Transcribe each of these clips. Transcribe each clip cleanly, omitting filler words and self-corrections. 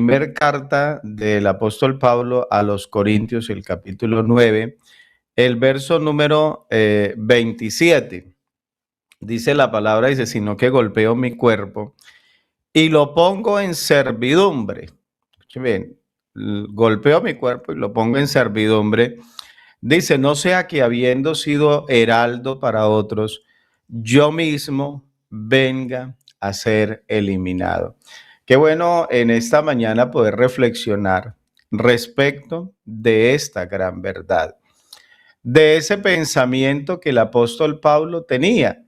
primera carta del apóstol Pablo a los Corintios, el capítulo 9, el verso número 27. Dice la palabra, dice, sino que golpeo mi cuerpo y lo pongo en servidumbre. Bien, golpeo mi cuerpo y lo pongo en servidumbre. Dice, no sea que habiendo sido heraldo para otros, yo mismo venga a ser eliminado. Qué bueno en esta mañana poder reflexionar respecto de esta gran verdad, de ese pensamiento que el apóstol Pablo tenía,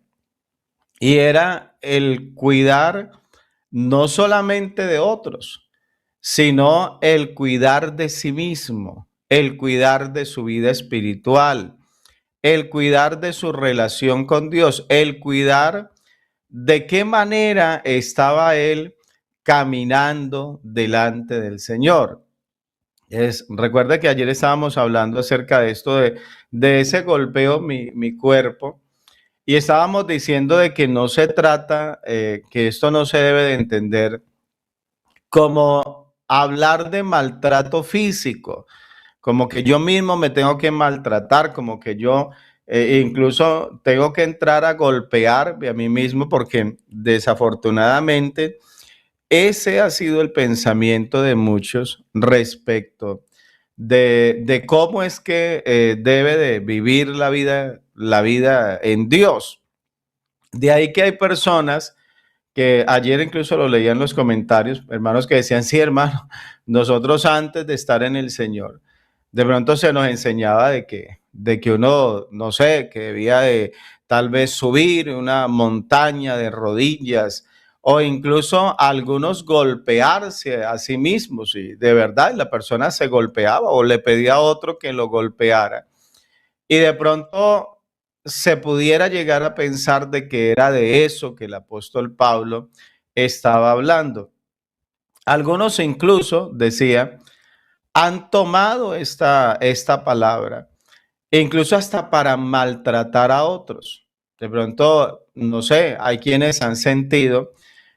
y era el cuidar no solamente de otros, sino el cuidar de sí mismo, el cuidar de su vida espiritual, el cuidar de su relación con Dios, el cuidar de qué manera estaba él caminando delante del Señor. Recuerda que ayer estábamos hablando acerca de esto, de ese golpeo mi cuerpo, y estábamos diciendo de que no se trata, que esto no se debe de entender como hablar de maltrato físico, como que yo mismo me tengo que maltratar, como que yo incluso tengo que entrar a golpearme a mí mismo, porque desafortunadamente ese ha sido el pensamiento de muchos respecto de cómo es que debe de vivir la vida en Dios. De ahí que hay personas que ayer incluso lo leía en los comentarios, hermanos que decían, sí, hermano, nosotros antes de estar en el Señor, de pronto se nos enseñaba de que uno, no sé, que debía de tal vez subir una montaña de rodillas o incluso algunos golpearse a sí mismos, y de verdad la persona se golpeaba o le pedía a otro que lo golpeara. Y de pronto se pudiera llegar a pensar de que era de eso que el apóstol Pablo estaba hablando. Algunos incluso, decía, han tomado esta palabra, incluso hasta para maltratar a otros. De pronto, no sé, hay quienes han sentido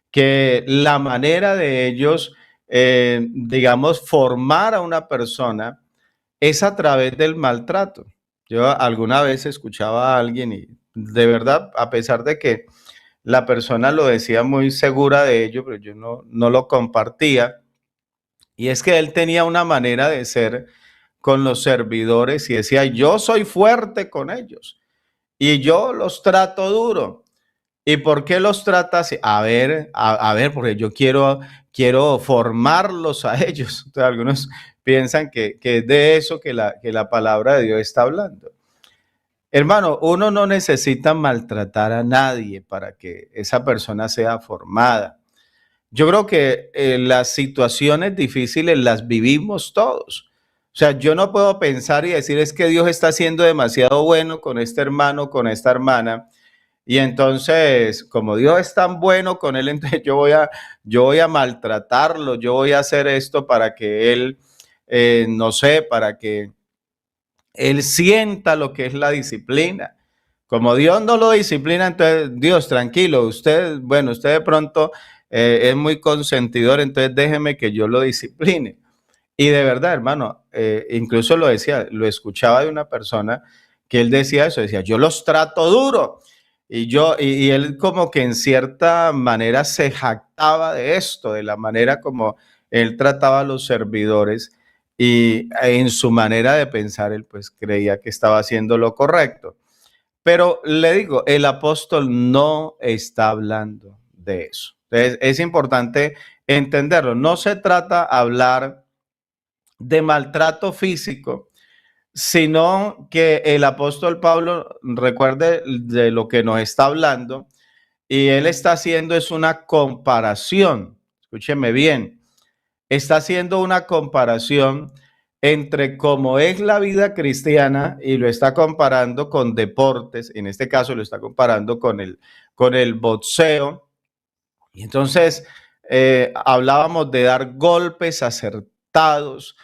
que la manera de ellos, digamos, formar a una persona es a través del maltrato. Yo alguna vez escuchaba a alguien y de verdad, a pesar de que la persona lo decía muy segura de ello, pero yo no lo compartía. Y es que él tenía una manera de ser con los servidores y decía, yo soy fuerte con ellos y yo los trato duro. ¿Y por qué los trata así? A ver, porque yo quiero formarlos a ellos. Entonces, algunos piensan que es de eso que la palabra de Dios está hablando. Hermano, uno no necesita maltratar a nadie para que esa persona sea formada. Yo creo que las situaciones difíciles las vivimos todos. O sea, yo no puedo pensar y decir es que Dios está siendo demasiado bueno con este hermano, con esta hermana. Y entonces, como Dios es tan bueno con él, entonces yo voy a maltratarlo, yo voy a hacer esto para que él, no sé, para que él sienta lo que es la disciplina. Como Dios no lo disciplina, entonces Dios, tranquilo, usted, bueno, usted de pronto es muy consentidor, entonces déjeme que yo lo discipline. Y de verdad, hermano, incluso lo decía, lo escuchaba de una persona que él decía eso, decía, yo los trato duro. Y él como que en cierta manera se jactaba de esto, de la manera como él trataba a los servidores, y en su manera de pensar él pues creía que estaba haciendo lo correcto. Pero le digo, el apóstol no está hablando de eso. Entonces es importante entenderlo. No se trata de hablar de maltrato físico, sino que el apóstol Pablo recuerde de lo que nos está hablando, y él está haciendo es una comparación. Escúcheme bien, está haciendo una comparación entre cómo es la vida cristiana y lo está comparando con deportes. En este caso lo está comparando con el boxeo. Y entonces hablábamos de dar golpes acertados,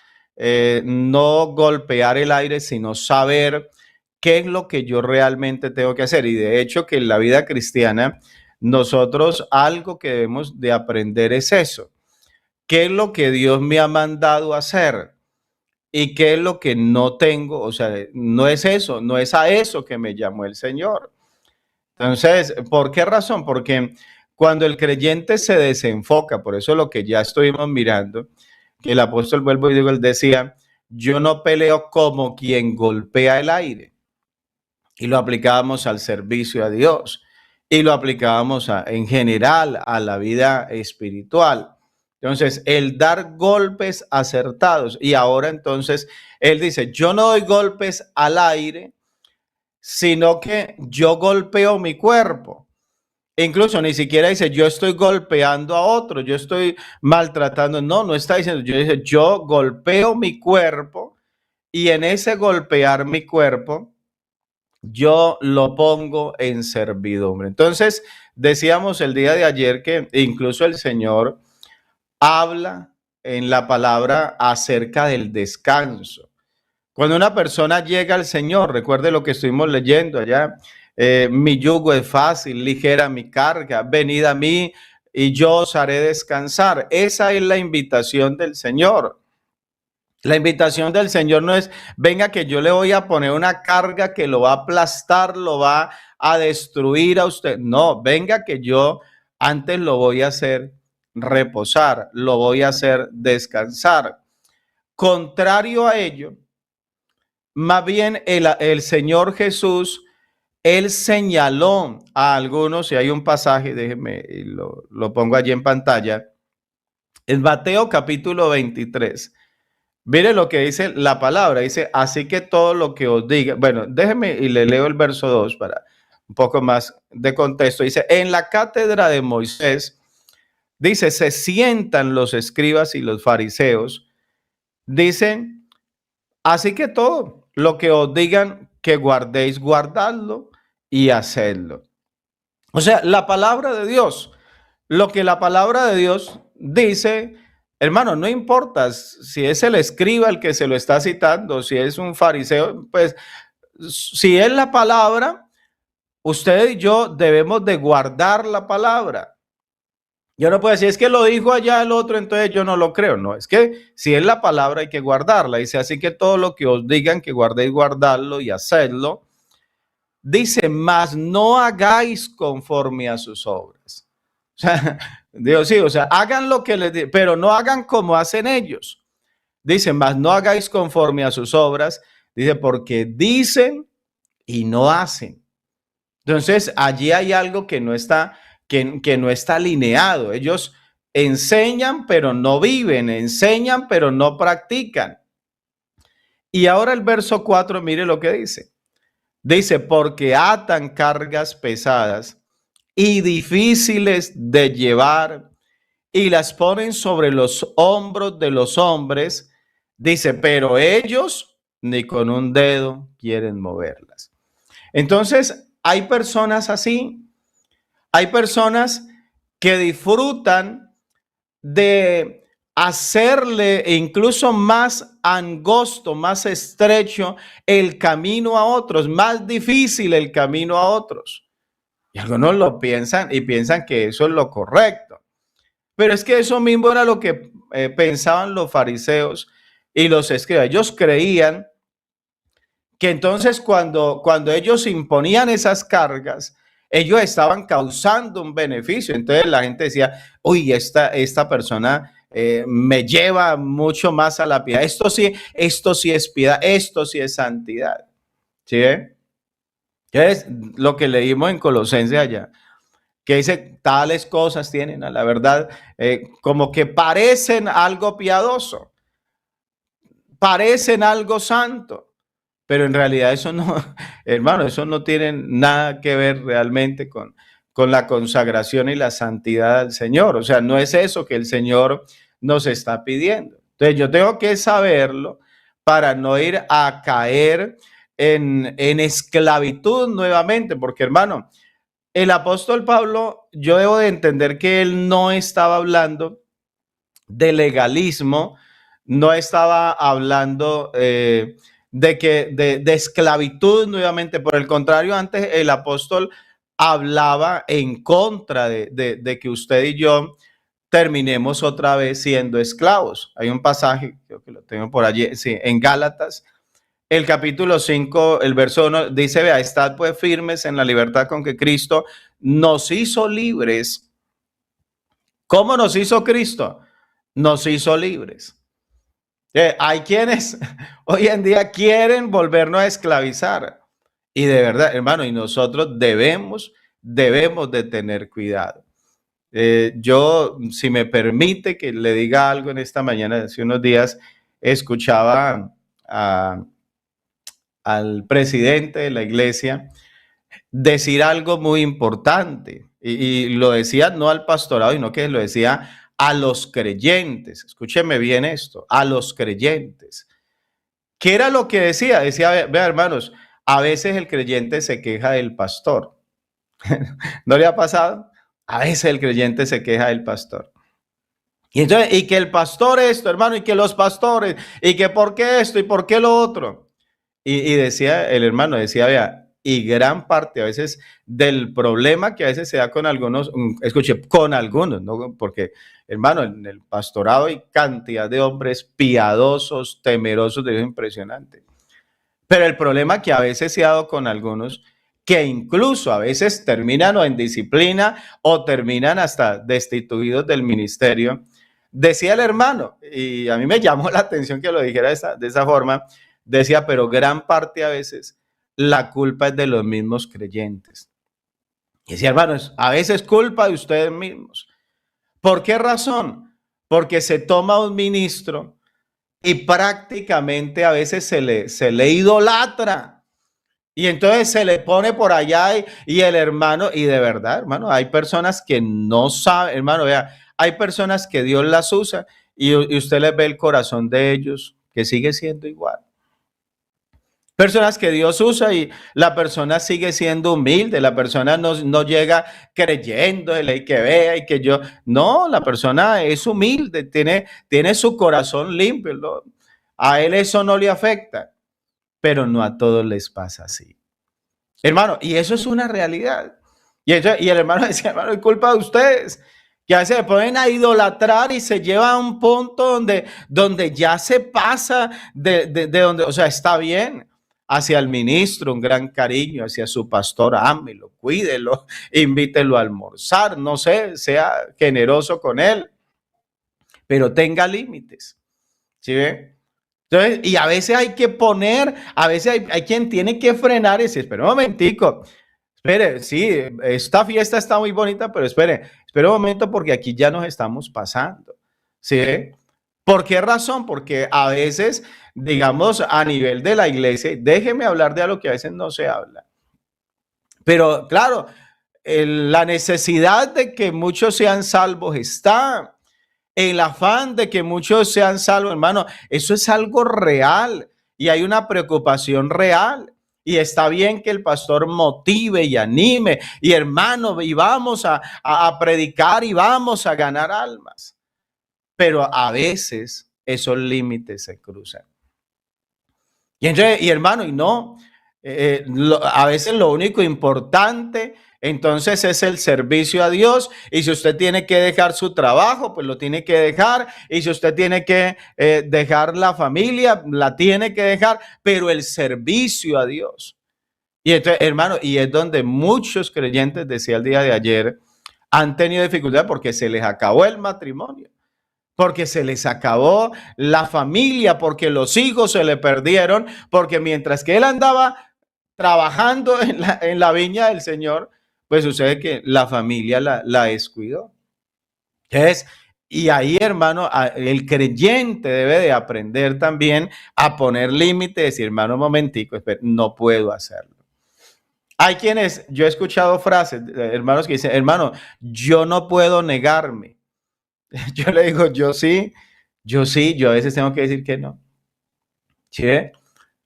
no golpear el aire, sino saber qué es lo que yo realmente tengo que hacer. Y de hecho que en la vida cristiana nosotros algo que debemos de aprender es eso, qué es lo que Dios me ha mandado a hacer y qué es lo que no tengo. O sea, no es eso, no es a eso que me llamó el Señor. Entonces, ¿por qué razón? Porque cuando el creyente se desenfoca, por eso lo que ya estuvimos mirando, que el apóstol, vuelvo y digo, él decía, yo no peleo como quien golpea el aire. Y lo aplicábamos al servicio a Dios y lo aplicábamos en general a la vida espiritual. Entonces, el dar golpes acertados. Y ahora entonces, él dice, yo no doy golpes al aire, sino que yo golpeo mi cuerpo. Incluso ni siquiera dice, yo estoy golpeando a otro, yo estoy maltratando. No, no está diciendo, yo golpeo mi cuerpo y en ese golpear mi cuerpo, yo lo pongo en servidumbre. Entonces, decíamos el día de ayer que incluso el Señor habla en la palabra acerca del descanso. Cuando una persona llega al Señor, recuerde lo que estuvimos leyendo allá, mi yugo es fácil, ligera mi carga, venid a mí y yo os haré descansar. Esa es la invitación del Señor. La invitación del Señor no es, venga que yo le voy a poner una carga que lo va a aplastar, lo va a destruir a usted. No, venga que yo antes lo voy a hacer reposar, lo voy a hacer descansar. Contrario a ello, más bien el Señor Jesús, él señaló a algunos, y hay un pasaje, déjenme, lo pongo allí en pantalla, en Mateo capítulo 23. Mire lo que dice la palabra, dice, así que todo lo que os diga, bueno, déjeme y le leo el verso 2 para un poco más de contexto. Dice, en la cátedra de Moisés, dice, se sientan los escribas y los fariseos, dicen, así que todo lo que os digan que guardéis, guardadlo y hacedlo. O sea, la palabra de Dios, lo que la palabra de Dios dice, hermano, no importa si es el escriba el que se lo está citando, si es un fariseo, pues si es la palabra, usted y yo debemos de guardar la palabra. Yo no puedo decir, es que lo dijo allá el otro, entonces yo no lo creo. No, es que si es la palabra hay que guardarla. Dice, así que todo lo que os digan que guardéis, guardarlo y hacedlo. Dice, mas no hagáis conforme a sus obras. O sea, Dios sí, o sea, hagan lo que les digo, pero no hagan como hacen ellos. Dice, mas no hagáis conforme a sus obras. Dice, porque dicen y no hacen. Entonces, allí hay algo que no está, que no está alineado. Ellos enseñan, pero no viven, enseñan, pero no practican. Y ahora el verso 4, mire lo que dice. Dice, porque atan cargas pesadas y difíciles de llevar y las ponen sobre los hombros de los hombres. Dice, pero ellos ni con un dedo quieren moverlas. Entonces, hay personas así, hay personas que disfrutan de hacerle incluso más angosto, más estrecho el camino a otros, más difícil el camino a otros. Y algunos lo piensan y piensan que eso es lo correcto. Pero es que eso mismo era lo que pensaban los fariseos y los escribas. Ellos creían que entonces cuando ellos imponían esas cargas, ellos estaban causando un beneficio. Entonces la gente decía, uy, esta persona me lleva mucho más a la piedad. Esto sí es piedad, esto sí es santidad. ¿Sí? ¿Qué es lo que leímos en Colosenses allá? Que dice, tales cosas tienen a la verdad, como que parecen algo piadoso, parecen algo santo. Pero en realidad eso no, hermano, eso no tiene nada que ver realmente con la consagración y la santidad del Señor. O sea, no es eso que el Señor nos está pidiendo. Entonces yo tengo que saberlo para no ir a caer en esclavitud nuevamente, porque hermano, el apóstol Pablo, yo debo de entender que él no estaba hablando de legalismo, no estaba hablando de esclavitud nuevamente. Por el contrario, antes el apóstol hablaba en contra de que usted y yo terminemos otra vez siendo esclavos. Hay un pasaje, creo que lo tengo por allí, sí, en Gálatas, el capítulo 5, el verso 1, dice, vea, estad pues firmes en la libertad con que Cristo nos hizo libres. ¿Cómo nos hizo Cristo? Nos hizo libres. Hay quienes hoy en día quieren volvernos a esclavizar. Y de verdad, hermano, y nosotros debemos de tener cuidado. Yo, si me permite que le diga algo en esta mañana, hace unos días escuchaba al presidente de la iglesia decir algo muy importante. Y lo decía no al pastorado, sino que lo decía a los creyentes. Escúcheme bien esto, a los creyentes. ¿Qué era lo que decía? Decía, vea hermanos, a veces el creyente se queja del pastor. ¿No le ha pasado? A veces el creyente se queja del pastor. Y entonces, y que el pastor esto, hermano, y que los pastores, y que por qué esto, y por qué lo otro. Y decía el hermano, decía, vea, y gran parte a veces del problema que a veces se da con algunos, escuche, con algunos, ¿no? Porque, hermano, en el pastorado hay cantidad de hombres piadosos, temerosos de Dios, impresionante. Pero el problema que a veces se ha dado con algunos, que incluso a veces terminan o en disciplina o terminan hasta destituidos del ministerio, decía el hermano, y a mí me llamó la atención que lo dijera de esa forma, decía, pero gran parte a veces la culpa es de los mismos creyentes. Y decía, hermanos, a veces culpa de ustedes mismos. ¿Por qué razón? Porque se toma un ministro y prácticamente a veces se le idolatra. Y entonces se le pone por allá y el hermano, y de verdad, hermano, hay personas que no saben, hermano, vea, hay personas que Dios las usa y usted les ve el corazón de ellos que sigue siendo igual. Personas que Dios usa y la persona sigue siendo humilde, la persona no llega creyendo y que vea y que yo, no, la persona es humilde, tiene su corazón limpio, ¿no? A él eso no le afecta, pero no a todos les pasa así. Hermano, y eso es una realidad. Y el hermano decía, hermano, es culpa de ustedes, que a veces se ponen a idolatrar y se lleva a un punto donde ya se pasa de donde, o sea, está bien, hacia el ministro, un gran cariño, hacia su pastor, ámelo, cuídelo, invítelo a almorzar, no sé, sea generoso con él, pero tenga límites, ¿sí ve? Entonces, y a veces hay que poner, a veces hay quien tiene que frenar y decir, espera un momentico, espere, sí, esta fiesta está muy bonita, pero espere un momento porque aquí ya nos estamos pasando, ¿sí? ¿Por qué razón? Porque a veces, digamos, a nivel de la iglesia, déjeme hablar de algo que a veces no se habla. Pero claro, la necesidad de que muchos sean salvos está. El afán de que muchos sean salvos, hermano, eso es algo real y hay una preocupación real. Y está bien que el pastor motive y anime y hermano, y vamos a predicar y vamos a ganar almas. Pero a veces esos límites se cruzan. Y hermano, y no, a veces lo único importante entonces es el servicio a Dios. Y si usted tiene que dejar su trabajo, pues lo tiene que dejar. Y si usted tiene que dejar la familia, la tiene que dejar. Pero el servicio a Dios. Y entonces, hermano, y es donde muchos creyentes, decía el día de ayer, han tenido dificultad porque se les acabó el matrimonio, porque se les acabó la familia, porque los hijos se le perdieron, porque mientras que él andaba trabajando en la viña del Señor, pues sucede que la familia la descuidó. Entonces, y ahí, hermano, el creyente debe de aprender también a poner límites, decir, hermano, un momentico, espera, no puedo hacerlo. Hay quienes, yo he escuchado frases, hermanos que dicen, hermano, yo no puedo negarme. Yo le digo, yo sí, yo a veces tengo que decir que no. ¿Sí?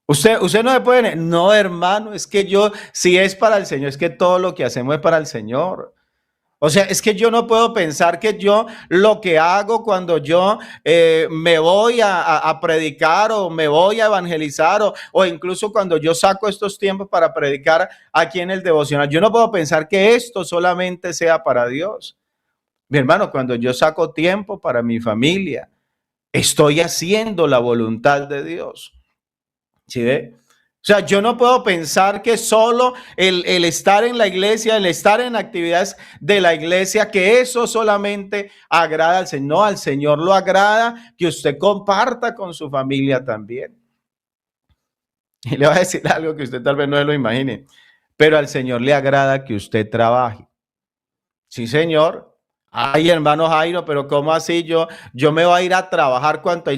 Usted no se puede, no, hermano, es que yo, si es para el Señor, es que todo lo que hacemos es para el Señor. O sea, es que yo no puedo pensar que yo lo que hago cuando yo me voy a predicar o me voy a evangelizar o incluso cuando yo saco estos tiempos para predicar aquí en el devocional, yo no puedo pensar que esto solamente sea para Dios. Mi hermano, cuando yo saco tiempo para mi familia, estoy haciendo la voluntad de Dios. ¿Sí ve? O sea, yo no puedo pensar que solo el estar en la iglesia, el estar en actividades de la iglesia, que eso solamente agrada al Señor. No, al Señor lo agrada que usted comparta con su familia también. Y le voy a decir algo que usted tal vez no se lo imagine, pero al Señor le agrada que usted trabaje. Sí, señor. Ay, hermano Jairo, pero ¿cómo así? Yo me voy a ir a trabajar cuando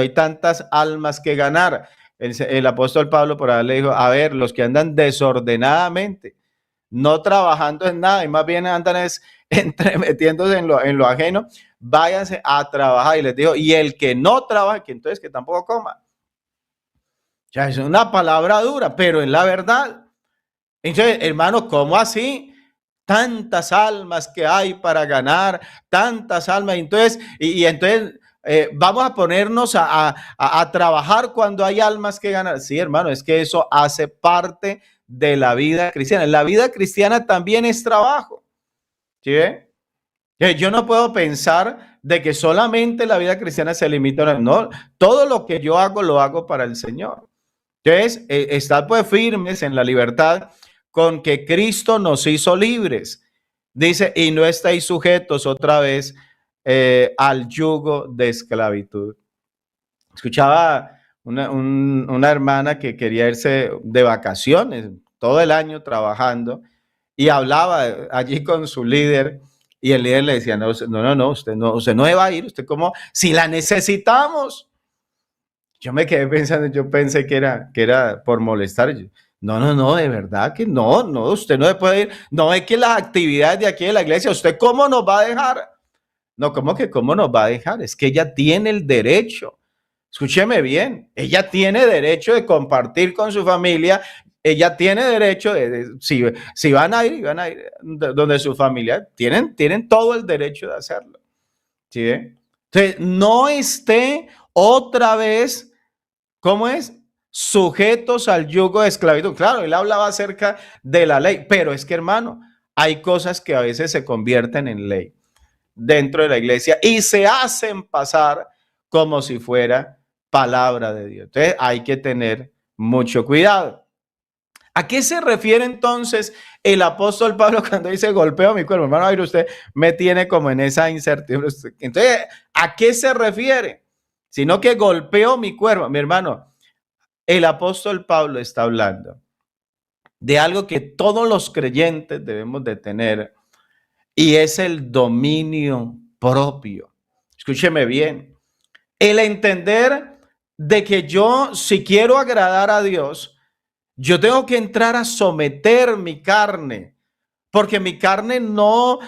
hay tantas almas que ganar. El apóstol Pablo por ahí le dijo, a ver, los que andan desordenadamente, no trabajando en nada, y más bien andan entremetiéndose en lo ajeno, váyanse a trabajar. Y les dijo, y el que no trabaja, que entonces que tampoco coma. Ya es una palabra dura, pero es la verdad. Entonces, hermano, ¿cómo así? Tantas almas que hay para ganar, tantas almas. Entonces, entonces vamos a ponernos a trabajar cuando hay almas que ganar. Sí, hermano, es que eso hace parte de la vida cristiana. La vida cristiana también es trabajo. ¿Sí? Yo no puedo pensar de que solamente la vida cristiana se limita a no, todo lo que yo hago lo hago para el Señor. Entonces, estad pues firmes en la libertad con que Cristo nos hizo libres. Dice, y no estáis sujetos otra vez al yugo de esclavitud. Escuchaba una hermana que quería irse de vacaciones todo el año trabajando y hablaba allí con su líder y el líder le decía, no, usted no va a ir, usted como, si la necesitamos. Yo me quedé pensando, yo pensé que era por molestar. No, de verdad que no, usted no se puede ir. No es que las actividades de aquí de la iglesia, ¿usted cómo nos va a dejar? No, ¿cómo que cómo nos va a dejar? Es que ella tiene el derecho. Escúcheme bien, ella tiene derecho de compartir con su familia, ella tiene derecho si van a ir donde su familia, tienen todo el derecho de hacerlo. ¿Sí? Entonces, no esté otra vez. ¿Cómo es? Sujetos al yugo de esclavitud. Claro, él hablaba acerca de la ley, pero es que, hermano, hay cosas que a veces se convierten en ley dentro de la iglesia y se hacen pasar como si fuera palabra de Dios. Entonces hay que tener mucho cuidado. ¿A qué se refiere entonces el apóstol Pablo cuando dice golpeo mi cuerpo? Hermano, a ver, usted me tiene como en esa incertidumbre. Entonces, ¿a qué se refiere? Sino que golpeo mi cuerpo. Mi hermano, el apóstol Pablo está hablando de algo que todos los creyentes debemos de tener y es el dominio propio. Escúcheme bien. El entender de que yo, si quiero agradar a Dios, yo tengo que entrar a someter mi carne, porque mi carne no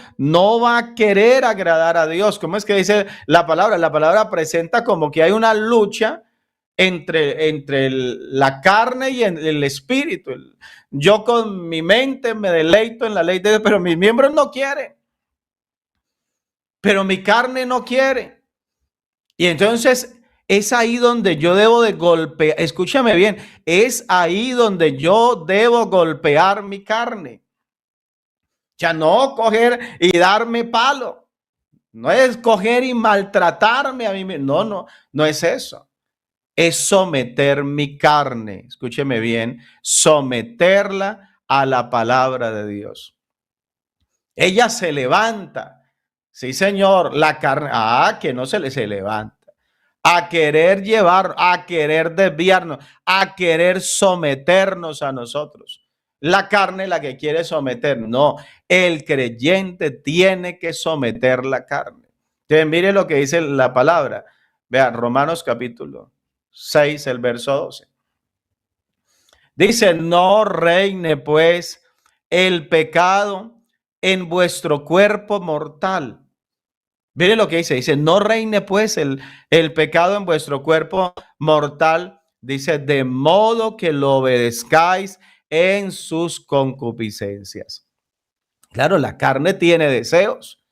va a querer agradar a Dios. ¿Cómo es que dice la palabra? La palabra presenta como que hay una lucha entre la carne y el espíritu. Yo con mi mente me deleito en la ley de Dios, pero mis miembros no quieren. Pero mi carne no quiere. Y entonces es ahí donde yo debo de golpear. Escúchame bien, es ahí donde yo debo golpear mi carne. Ya no coger y darme palo. No es coger y maltratarme a mí mismo. No es eso. Es someter mi carne, escúcheme bien, someterla a la palabra de Dios. Ella se levanta, sí señor, la carne, que no se levanta, a querer llevar, a querer desviarnos, a querer someternos a nosotros. La carne la que quiere someter, no, el creyente tiene que someter la carne. Entonces, mire lo que dice la palabra. Vea, Romanos capítulo 6, el verso 12. Dice, no reine pues el pecado en vuestro cuerpo mortal. Mire lo que dice, no reine pues el pecado en vuestro cuerpo mortal. Dice, de modo que lo obedezcáis en sus concupiscencias. Claro, la carne tiene deseos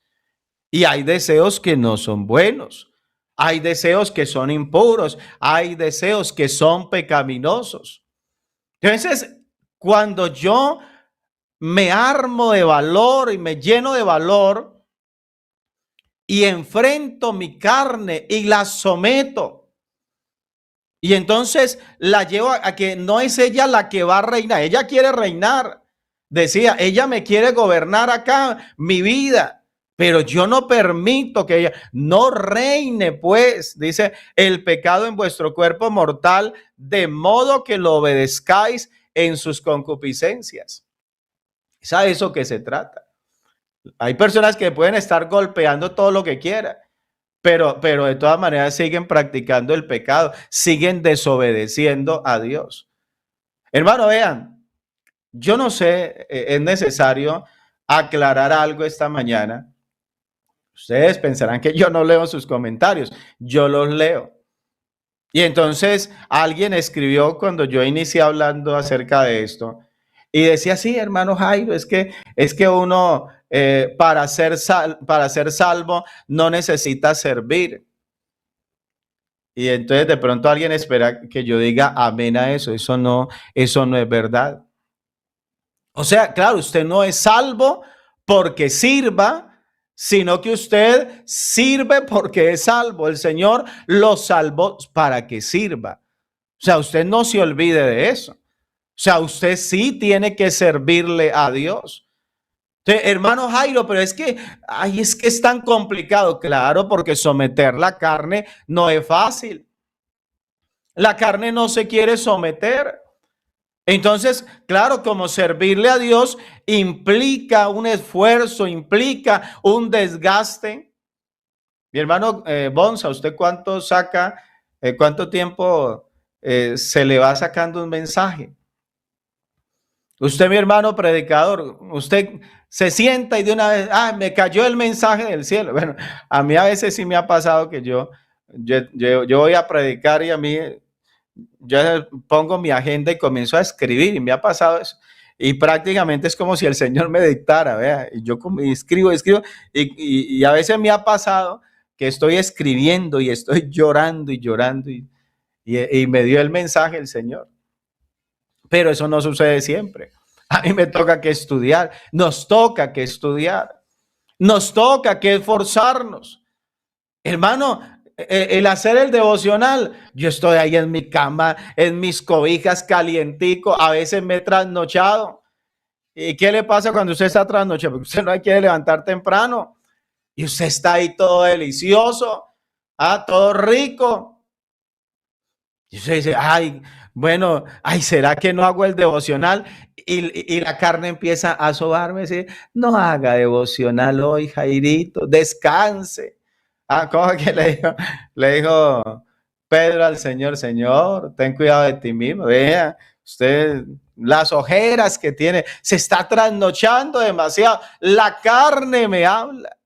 y hay deseos que no son buenos. Hay deseos que son impuros. Hay deseos que son pecaminosos. Entonces, cuando yo me armo de valor y me lleno de valor, y enfrento mi carne y la someto. Y entonces la llevo a que no es ella la que va a reinar, ella quiere reinar. Decía, ella me quiere gobernar acá mi vida, pero yo no permito que ella no reine, pues, dice, el pecado en vuestro cuerpo mortal, de modo que lo obedezcáis en sus concupiscencias. Es a eso que se trata. Hay personas que pueden estar golpeando todo lo que quieran, pero de todas maneras siguen practicando el pecado, siguen desobedeciendo a Dios. Hermano, vean, yo no sé, es necesario aclarar algo esta mañana. Ustedes pensarán que yo no leo sus comentarios, yo los leo. Y entonces alguien escribió cuando yo inicié hablando acerca de esto y decía, sí, hermano Jairo, es que uno para ser salvo no necesita servir. Y entonces de pronto alguien espera que yo diga amén a eso. Eso no es verdad. O sea, claro, usted no es salvo porque sirva, sino que usted sirve porque es salvo. El Señor lo salvó para que sirva. O sea, usted no se olvide de eso. O sea, usted sí tiene que servirle a Dios. Entonces, hermano Jairo, pero es que, ay, es que es tan complicado. Claro, porque someter la carne no es fácil. La carne no se quiere someter. Entonces, claro, como servirle a Dios implica un esfuerzo, implica un desgaste. Mi hermano Bonsa, ¿usted cuánto saca, cuánto tiempo se le va sacando un mensaje? Usted, mi hermano predicador, usted se sienta y de una vez, me cayó el mensaje del cielo. Bueno, a mí a veces sí me ha pasado que yo voy a predicar y a mí, yo pongo mi agenda y comienzo a escribir y me ha pasado eso. Y prácticamente es como si el Señor me dictara, vea, y yo escribo y a veces me ha pasado que estoy escribiendo y estoy llorando y llorando y me dio el mensaje el Señor. Pero eso no sucede siempre. A mí me toca que estudiar, nos toca que estudiar, nos toca que esforzarnos. Hermano, el hacer el devocional, yo estoy ahí en mi cama, en mis cobijas calientico, a veces me he trasnochado. ¿Y qué le pasa cuando usted está trasnochado? Porque usted no quiere levantar temprano y usted está ahí todo delicioso, todo rico. Y usted dice, ay, bueno, ay, ¿será que no hago el devocional? Y la carne empieza a sobarme, dice, no haga devocional hoy, Jairito, descanse. ¿Cómo que le dijo Pedro al Señor, Señor, ten cuidado de ti mismo, vea, usted, las ojeras que tiene, se está trasnochando demasiado, la carne me habla.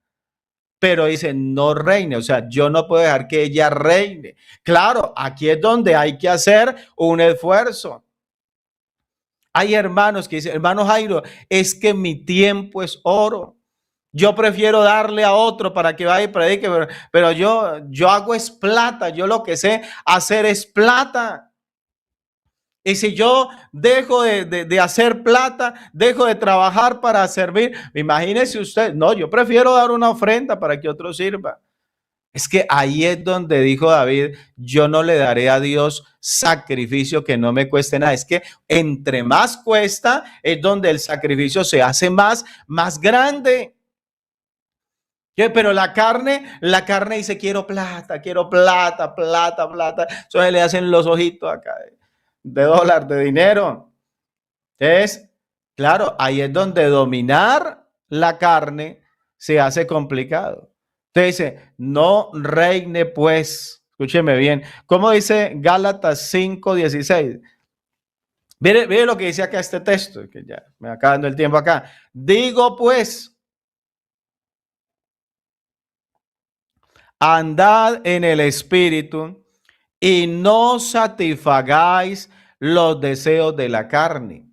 Pero dice, no reine, o sea, yo no puedo dejar que ella reine. Claro, aquí es donde hay que hacer un esfuerzo. Hay hermanos que dicen, hermano Jairo, es que mi tiempo es oro. Yo prefiero darle a otro para que vaya y predique, pero yo hago es plata, yo lo que sé hacer es plata. Y si yo dejo de hacer plata, dejo de trabajar para servir, imagínese usted, no, yo prefiero dar una ofrenda para que otro sirva. Es que ahí es donde dijo David, yo no le daré a Dios sacrificio que no me cueste nada. Es que entre más cuesta, es donde el sacrificio se hace más grande. Pero la carne dice, quiero plata, plata. Entonces le hacen los ojitos acá de dólar, de dinero. Entonces, claro, ahí es donde dominar la carne se hace complicado. Entonces dice, no reine pues, escúcheme bien, ¿cómo dice Gálatas 5:16? Mire lo que dice acá este texto, que ya me va acabando el tiempo acá. Digo pues, andad en el espíritu y no satisfagáis los deseos de la carne.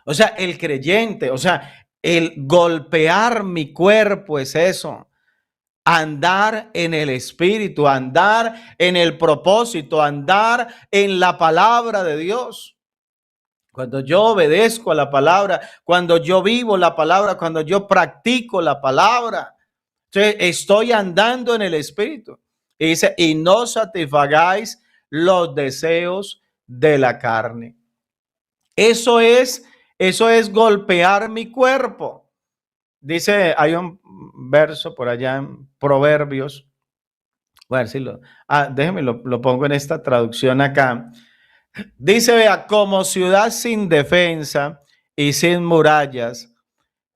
O sea, el creyente, o sea, el golpear mi cuerpo es eso. Andar en el espíritu, andar en el propósito, andar en la palabra de Dios. Cuando yo obedezco a la palabra, cuando yo vivo la palabra, cuando yo practico la palabra. Entonces, estoy andando en el Espíritu. Y dice, y no satisfagáis los deseos de la carne. Eso es golpear mi cuerpo. Dice, hay un verso por allá en Proverbios. Voy a ver si déjeme, lo pongo en esta traducción acá. Dice, vea, como ciudad sin defensa y sin murallas,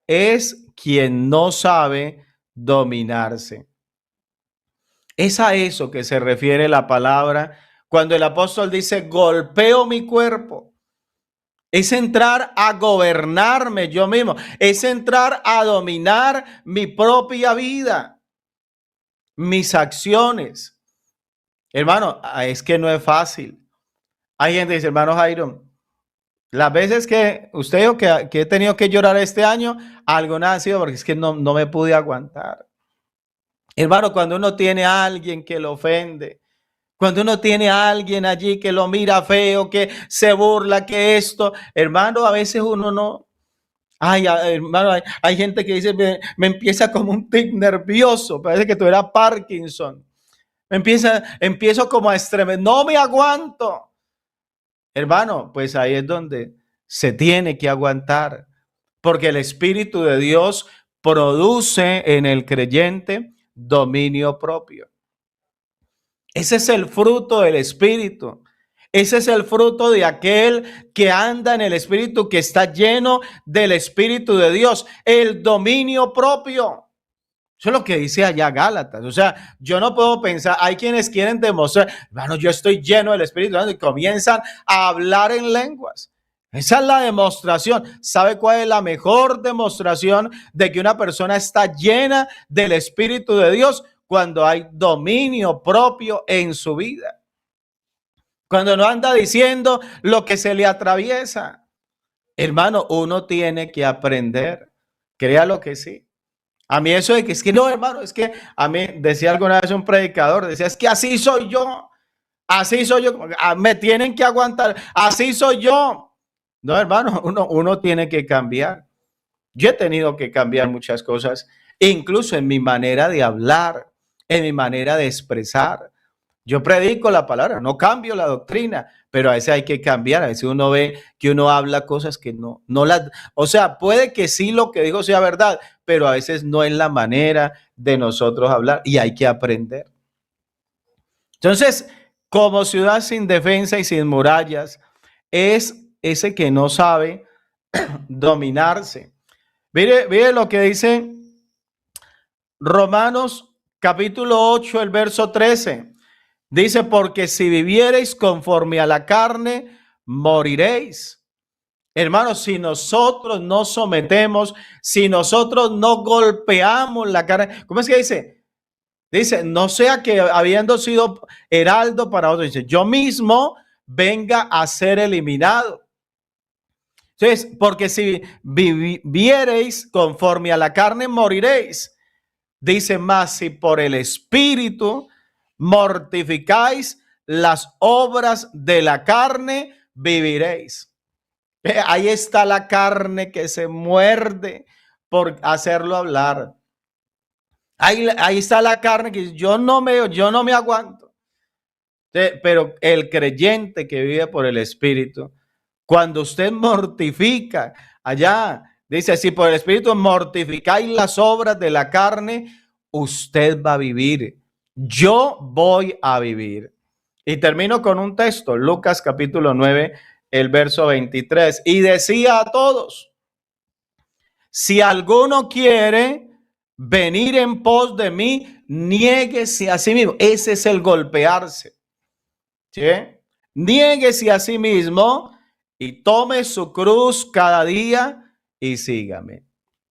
es quien no sabe dominarse. Es a eso que se refiere la palabra cuando el apóstol dice, golpeo mi cuerpo. Es entrar a gobernarme yo mismo, es entrar a dominar mi propia vida, mis acciones. Hermano, es que no es fácil. Hay gente que dice, hermano Jairo, las veces que usted dijo que he tenido que llorar este año, alguna ha sido porque es que no me pude aguantar. Hermano, cuando uno tiene a alguien que lo ofende, cuando uno tiene a alguien allí que lo mira feo, que se burla, que esto, hermano, a veces uno no. Ay, hermano, hay gente que dice, me empieza como un tic nervioso, parece que tuviera Parkinson. Empiezo como a estremecer, no me aguanto. Hermano, pues ahí es donde se tiene que aguantar, porque el Espíritu de Dios produce en el creyente dominio propio. Ese es el fruto del Espíritu. Ese es el fruto de aquel que anda en el Espíritu, que está lleno del Espíritu de Dios, el dominio propio. Eso es lo que dice allá Gálatas. O sea, yo no puedo pensar, hay quienes quieren demostrar, hermano, yo estoy lleno del Espíritu Santo y comienzan a hablar en lenguas. Esa es la demostración. ¿Sabe cuál es la mejor demostración de que una persona está llena del Espíritu de Dios? Cuando hay dominio propio en su vida. Cuando no anda diciendo lo que se le atraviesa. Hermano, uno tiene que aprender. Créalo que sí. A mí eso de que es que no, hermano, es que a mí decía alguna vez un predicador, decía, es que así soy yo, me tienen que aguantar, así soy yo. No, hermano, uno tiene que cambiar. Yo he tenido que cambiar muchas cosas, incluso en mi manera de hablar, en mi manera de expresar. Yo predico la palabra, no cambio la doctrina, pero a veces hay que cambiar. A veces uno ve que uno habla cosas que no las, o sea, puede que sí lo que digo sea verdad, pero a veces no es la manera de nosotros hablar y hay que aprender. Entonces, como ciudad sin defensa y sin murallas, es ese que no sabe dominarse. Mire lo que dice Romanos capítulo 8, el verso 13. Dice, porque si viviereis conforme a la carne, moriréis. Hermanos, si nosotros no sometemos, si nosotros no golpeamos la carne, ¿cómo es que dice? Dice, no sea que habiendo sido heraldo para otros, dice, yo mismo venga a ser eliminado. Entonces, porque si viviereis conforme a la carne, moriréis. Dice más, si por el Espíritu mortificáis las obras de la carne, viviréis. Ahí está la carne que se muerde por hacerlo hablar. Ahí está la carne que yo no me aguanto. Pero el creyente que vive por el Espíritu, cuando usted mortifica, allá dice, si por el Espíritu mortificáis las obras de la carne, usted va a vivir. Yo voy a vivir. Y termino con un texto, Lucas capítulo 9, el verso 23. Y decía a todos, si alguno quiere venir en pos de mí, niéguese a sí mismo. Ese es el golpearse. ¿Sí? Niéguese a sí mismo y tome su cruz cada día y sígame.